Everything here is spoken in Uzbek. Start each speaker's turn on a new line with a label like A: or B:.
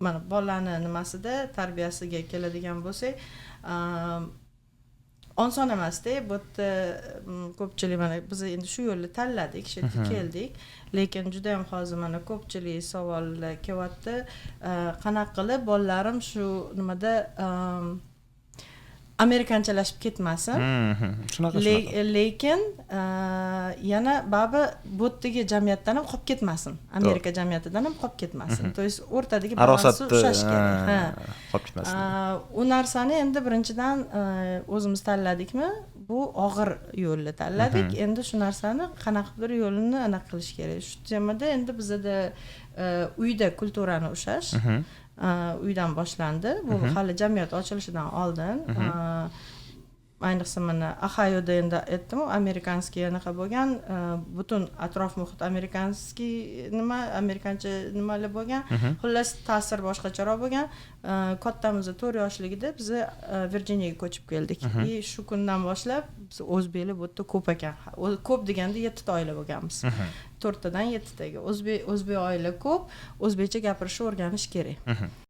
A: mana bolalarni nimasida tarbiyasiga keladigan bo'lsak, oson emasda, bu yerda ko'pchilik mana biz endi shu yo'lni tanladik, shu yerga keldik, lekin juda ham hozir mana ko'pchilik savollar kelyapti, qanaqa qilib bolalarim shu nimada amerikanchalashib ketmasin.
B: Shunaqa.
A: Lekin yana baribir bu yerdagi jamiyatdan ham qolib ketmasin. Amerika jamiyatidan ham qolib ketmasin. To есть o'rtadagi balansni ushlash kerak.
B: Qolib ketmasin.
A: U narsani endi birinchidan o'zimiz tanladikmi? Bu og'ir yo'lni tanladik. Endi shu narsani qanaqadir yo'lini aniq qilish kerak. Shu temada endi bizda uyda kulturani ushlash uydan boshlandi. Bu hali jamiyat ochilishidan oldin. Ayniqsa mana Ohioda endi aytdim, amerikanskiy anaqa bo'lgan, butun atrof muhit amerikanskiy amerikancha nimalar bo'lgan. Xullas ta'sir boshqacharoq bo'lgan. Kattamiz 4 yoshligida biz Virjiniyaga ko'chib keldik. Shu kundan boshlab biz o'zbeklar bu yerda ko'p ekan. Ko'p deganda 7 ta oila bo'lganmiz. 4 tadan 7 taga. O'zbek oila ko'p, o'zbekcha gapirishni o'rganish kerak.